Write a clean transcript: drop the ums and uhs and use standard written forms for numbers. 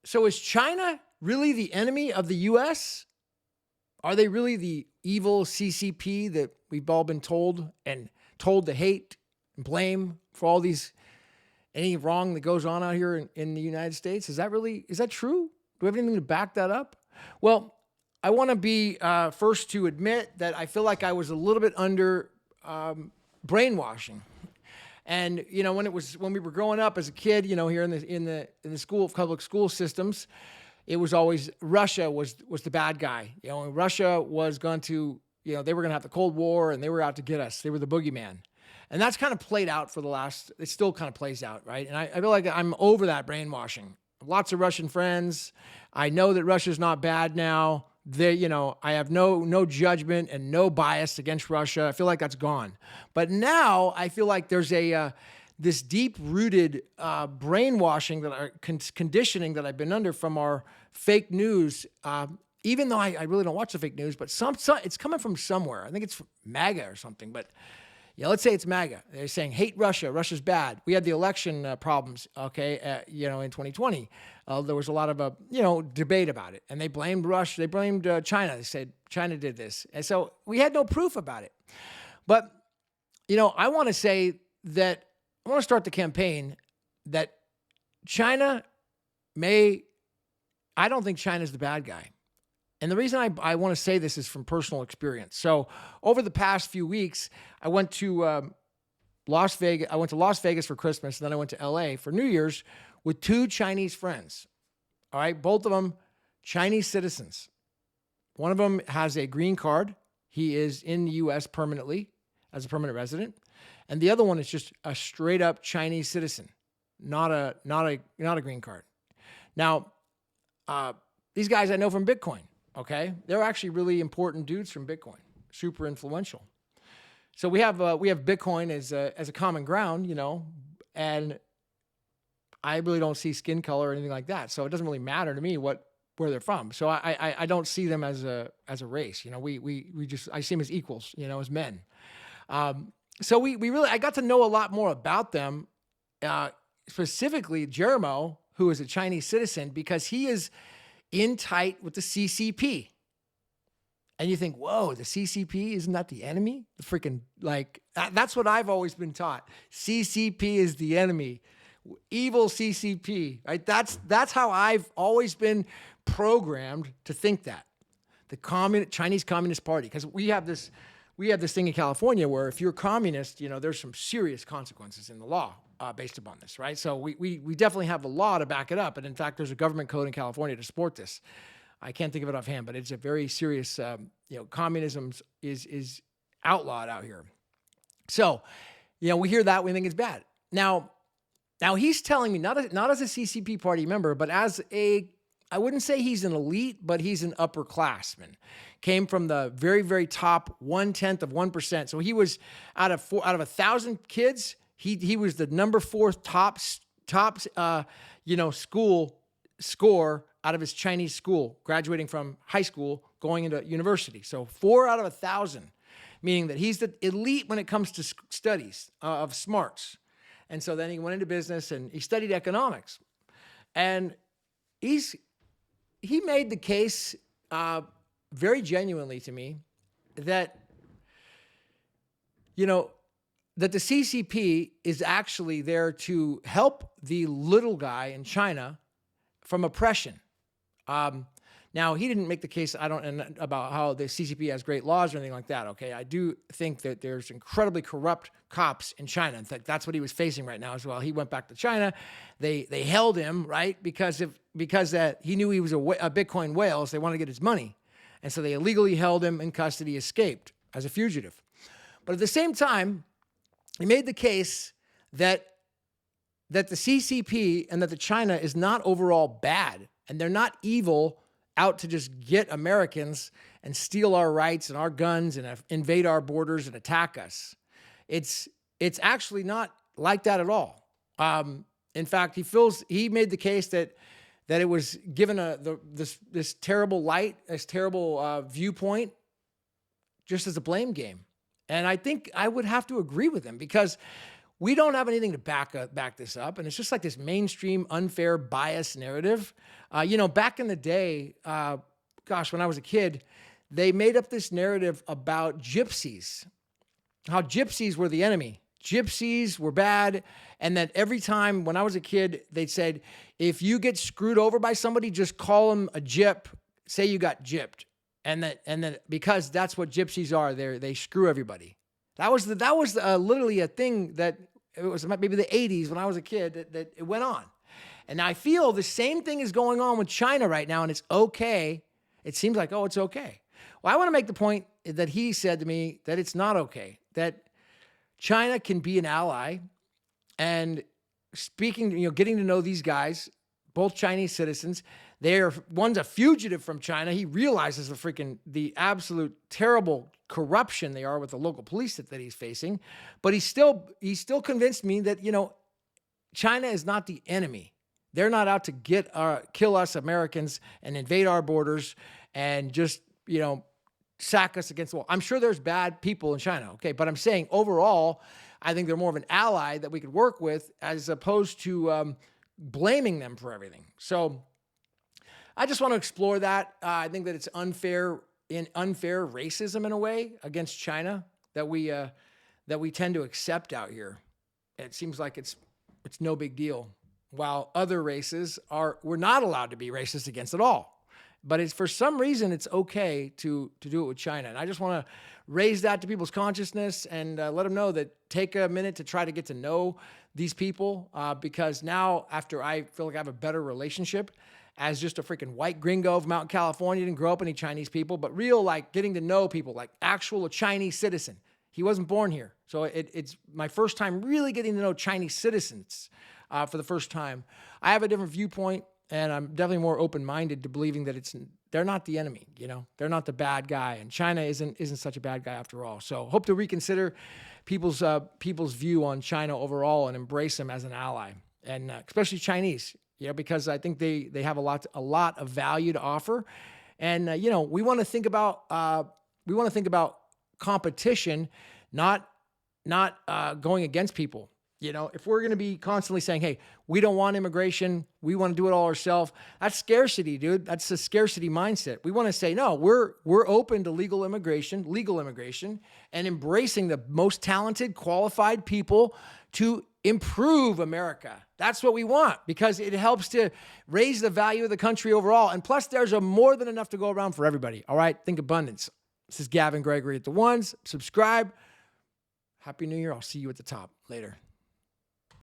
So is China really the enemy of the U.S.? Are they really the evil CCP that we've all been told to hate and blame for all these any wrong that goes on out here in the United States? Is that true? Do we have anything to back that up? Well, I want to be first to admit that I feel like I was a little bit under brainwashing. And when we were growing up as a kid, here in the school public school systems, it was always Russia was the bad guy. Russia was going to, they were going to have the Cold War and they were out to get us. They were the boogeyman. And that's kind of played out it still kind of plays out, right? And I feel like I'm over that brainwashing. Lots of Russian friends. I know that Russia's not bad now. I have no judgment and no bias against Russia. I feel like that's gone. But now I feel like there's this deep-rooted brainwashing conditioning that I've been under from our fake news. Even though I really don't watch the fake news, but it's coming from somewhere. I think it's from MAGA or something. But let's say it's MAGA. They're saying hate Russia. Russia's bad. We had the election problems. Okay, in 2020. There was a lot of debate about it, and they blamed Russia. They blamed China. They said China did this, and so we had no proof about it. But I want to say that I want to start the campaign that China I don't think China's the bad guy. And the reason I want to say this is from personal experience. So over the past few weeks, I went to Las Vegas. I went to Las Vegas for Christmas, and then I went to LA for New Year's with two Chinese friends. All right, both of them Chinese citizens. One of them has a green card. He is in the U.S. permanently as a permanent resident, and the other one is just a straight up Chinese citizen, not a green card. Now, these guys I know from Bitcoin. Okay, they're actually really important dudes from Bitcoin, super influential. So we have Bitcoin as a common ground, and I really don't see skin color or anything like that. So it doesn't really matter to me where they're from. So I don't see them as a race. I see them as equals, as men. So I got to know a lot more about them, specifically Jeremo, who is a Chinese citizen, because he is in tight with the CCP. And you think, whoa, the CCP, isn't that the enemy? The freaking, that's what I've always been taught. CCP is the enemy. Evil CCP, right? That's how I've always been programmed to think that. The Chinese Communist Party, because we have this thing in California where if you're communist, there's some serious consequences in the law based upon this, right? So we definitely have the law to back it up. And in fact, there's a government code in California to support this. I can't think of it offhand, but it's a very serious, communism is outlawed out here. So, we hear that, we think it's bad. Now he's telling me, not as a CCP party member, but as I wouldn't say he's an elite, but he's an upperclassman. Came from the very, very top 1/10 of 1%. So he was out of 1,000 kids, he was the number 4 top school score out of his Chinese school, graduating from high school, going into university. So 4 out of 1,000, meaning that he's the elite when it comes to studies of smarts. And so then he went into business and he studied economics. And he made the case very genuinely to me that, that the CCP is actually there to help the little guy in China from oppression. Now, he didn't make the case about how the CCP has great laws or anything like that, okay? I do think that there's incredibly corrupt cops in China. In fact, that's what he was facing right now as well. He went back to China. They held him, right, because he knew he was a Bitcoin whale, so they wanted to get his money. And so they illegally held him in custody, escaped as a fugitive. But at the same time, he made the case that the CCP and that the China is not overall bad, and they're not evil out to just get Americans and steal our rights and our guns and invade our borders and attack us. It's actually not like that at all. In fact, he made the case that it was given this terrible light, this terrible viewpoint, just as a blame game. And I think I would have to agree with him, because we don't have anything to back this up. And it's just like this mainstream, unfair, biased narrative. Back in the day, when I was a kid, they made up this narrative about gypsies, how gypsies were the enemy. Gypsies were bad. And that every time when I was a kid, they said, if you get screwed over by somebody, just call them a gyp. Say you got gypped. And then because that's what gypsies are, they screw everybody. That was literally a thing that it was maybe the 80s when I was a kid that it went on. And I feel the same thing is going on with China right now, and it's okay. It seems like, it's okay. Well, I want to make the point that he said to me that it's not okay, that China can be an ally. And speaking, getting to know these guys, both Chinese citizens, one's a fugitive from China. He realizes the absolute terrible corruption they are with the local police that he's facing. But he's still convinced me that, China is not the enemy. They're not out to kill us Americans and invade our borders and just, sack us against the wall. I'm sure there's bad people in China, okay? But I'm saying overall, I think they're more of an ally that we could work with as opposed to blaming them for everything. So I just want to explore that. I think that it's unfair racism in a way against China that we tend to accept out here. It seems like it's no big deal, while other races we're not allowed to be racist against at all. But for some reason, it's okay to do it with China. And I just want to raise that to people's consciousness and let them know that take a minute to try to get to know these people because now after I feel like I have a better relationship as just a freaking white gringo from out in California, didn't grow up any Chinese people, but real like getting to know people, like actual Chinese citizen. He wasn't born here. So it's my first time really getting to know Chinese citizens for the first time. I have a different viewpoint. And I'm definitely more open-minded to believing that they're not the enemy, they're not the bad guy, and China isn't such a bad guy after all. So hope to reconsider people's view on China overall and embrace them as an ally, and especially Chinese, because I think they have a lot of value to offer, and we want to think about competition, not going against people. If we're going to be constantly saying, hey, we don't want immigration, we want to do it all ourselves, that's scarcity, dude. That's a scarcity mindset. We want to say, no, we're open to legal immigration, and embracing the most talented, qualified people to improve America. That's what we want because it helps to raise the value of the country overall. And plus, there's more than enough to go around for everybody. All right? Think abundance. This is Gavin Gregory at the ones. Subscribe. Happy New Year. I'll see you at the top. Later.